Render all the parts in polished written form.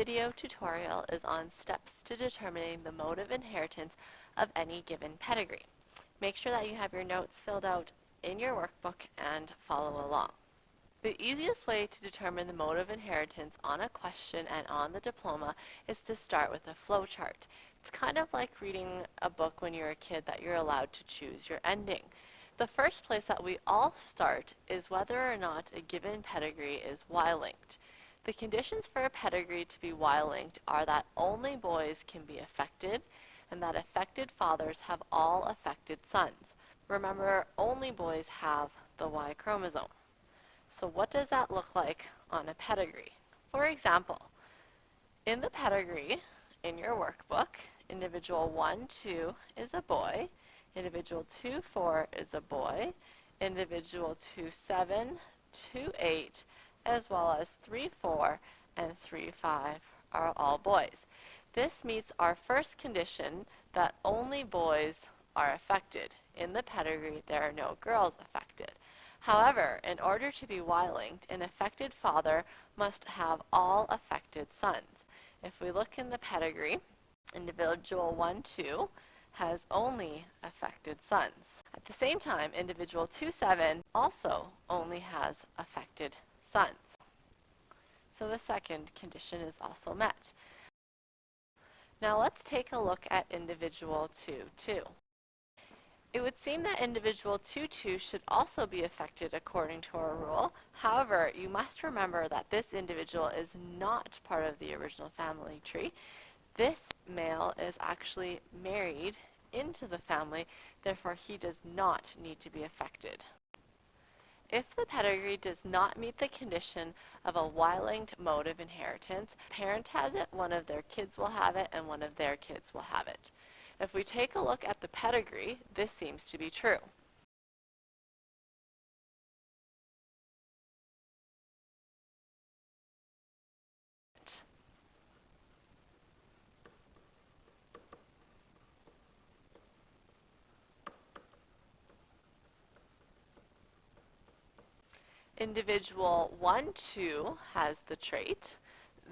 video tutorial is on steps to determining the mode of inheritance of any given pedigree. Make sure that you have your notes filled out in your workbook and follow along. The easiest way to determine the mode of inheritance on a question and on the diploma is to start with a flowchart. It's kind of like reading a book when you're a kid that you're allowed to choose your ending. The first place that we all start is whether or not a given pedigree is Y-linked. The conditions for a pedigree to be Y-linked are that only boys can be affected and that affected fathers have all affected sons. Remember, only boys have the Y chromosome. So what does that look like on a pedigree? For example, in the pedigree, in your workbook, individual 1-2 is a boy, individual 2-4 is a boy, individual 2-7, 2-8, as well as 3-4 and 3-5 are all boys. This meets our first condition that only boys are affected. In the pedigree, there are no girls affected. However, in order to be Y-linked, an affected father must have all affected sons. If we look in the pedigree, individual 1-2 has only affected sons. At the same time, individual 2-7 also only has affected sons. So the second condition is also met. Now let's take a look at individual 2-2. It would seem that individual 2-2 should also be affected according to our rule. However, you must remember that this individual is not part of the original family tree. This male is actually married into the family, therefore he does not need to be affected. If the pedigree does not meet the condition of a Y-linked mode of inheritance, a parent has it, one of their kids will have it, and one of their kids will have it. If we take a look at the pedigree, this seems to be true. Individual 1-2 has the trait.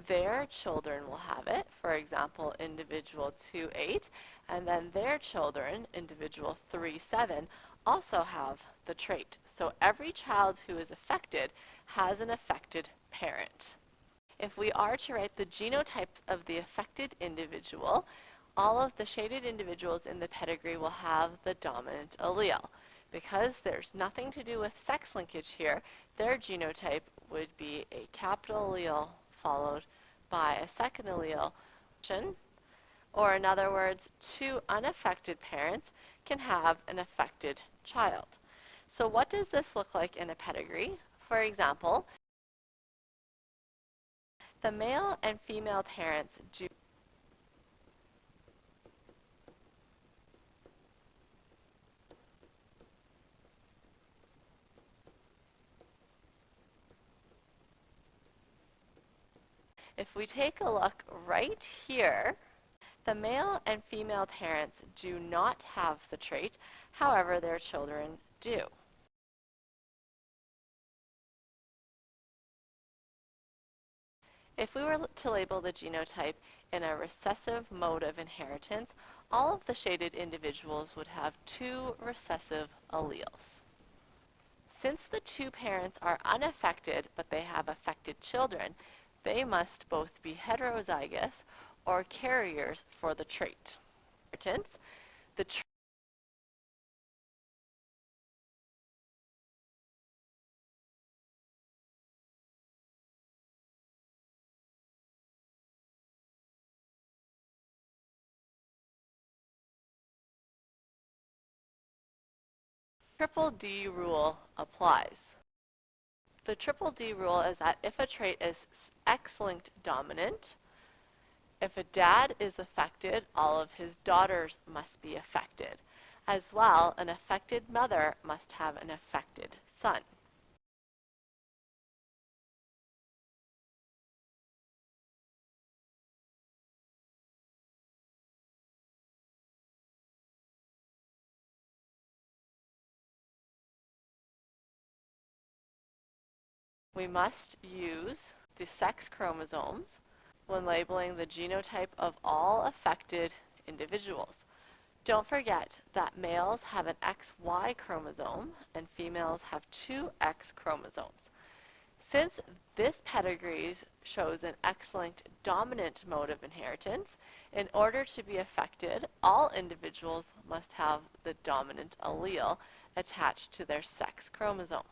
Their children will have it. For example, individual 2-8, and then their children, individual 3-7, also have the trait. So every child who is affected has an affected parent. If we are to write the genotypes of the affected individual, all of the shaded individuals in the pedigree will have the dominant allele. Because there's nothing to do with sex linkage here, their genotype would be a capital allele followed by a second allele. Or in other words, two unaffected parents can have an affected child. So what does this look like in a pedigree? For example, the male and female parents do If we take a look right here, the male and female parents do not have the trait, however, their children do. If we were to label the genotype in a recessive mode of inheritance, all of the shaded individuals would have two recessive alleles. Since the two parents are unaffected but they have affected children, they must both be heterozygous or carriers for the trait. The triple D rule applies. The triple D rule is that if a trait is X-linked dominant, if a dad is affected, all of his daughters must be affected. As well, an affected mother must have an affected son. We must use the sex chromosomes when labeling the genotype of all affected individuals. Don't forget that males have an XY chromosome and females have two X chromosomes. Since this pedigree shows an X-linked dominant mode of inheritance, in order to be affected, all individuals must have the dominant allele attached to their sex chromosome.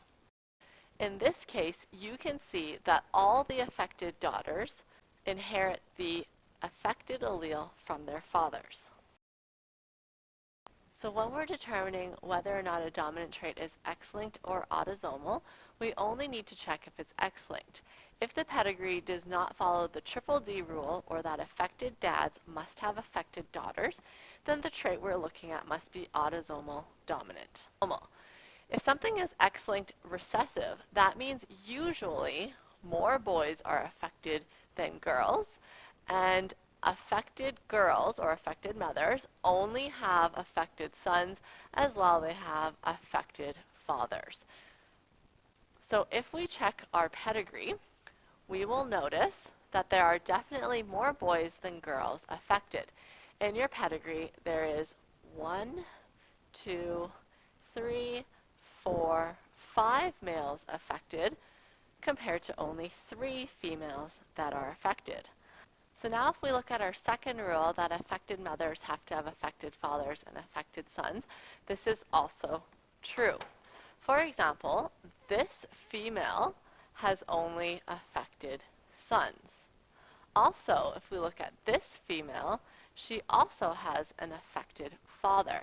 In this case, you can see that all the affected daughters inherit the affected allele from their fathers. So when we're determining whether or not a dominant trait is X-linked or autosomal, we only need to check if it's X-linked. If the pedigree does not follow the triple D rule, or that affected dads must have affected daughters, then the trait we're looking at must be autosomal dominant. If something is X-linked recessive, that means usually more boys are affected than girls, and affected girls or affected mothers only have affected sons, as well they have affected fathers. So if we check our pedigree, we will notice that there are definitely more boys than girls affected. In your pedigree, there is 1, 2, 3, 4, 5 males affected compared to only 3 females that are affected. So now if we look at our second rule that affected mothers have to have affected fathers and affected sons, this is also true. For example, this female has only affected sons. Also, if we look at this female, she also has an affected father.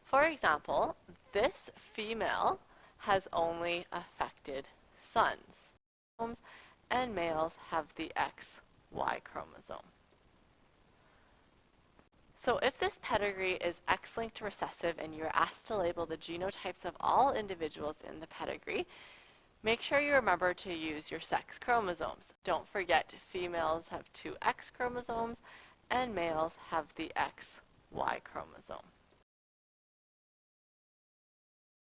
For example, this female has only affected sons, and males have the XY chromosome. So if this pedigree is X-linked recessive and you're asked to label the genotypes of all individuals in the pedigree, make sure you remember to use your sex chromosomes. Don't forget, females have two X chromosomes and males have the XY chromosome.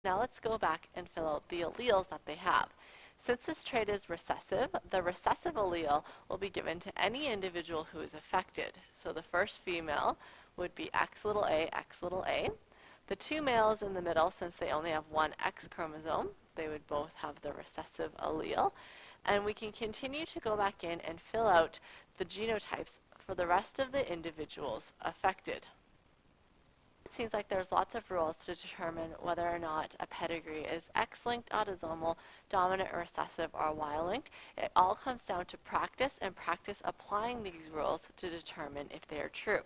Now let's go back and fill out the alleles that they have. Since this trait is recessive, the recessive allele will be given to any individual who is affected. So the first female would be X little a, X little a. The two males in the middle, since they only have one X chromosome, they would both have the recessive allele. And we can continue to go back in and fill out the genotypes for the rest of the individuals affected. It seems like there's lots of rules to determine whether or not a pedigree is X-linked, autosomal, dominant, or recessive, or Y-linked. It all comes down to practice and practice applying these rules to determine if they are true.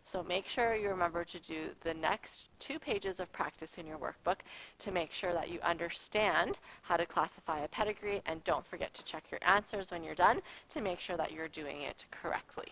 So make sure you remember to do the next 2 pages of practice in your workbook to make sure that you understand how to classify a pedigree, and don't forget to check your answers when you're done to make sure that you're doing it correctly.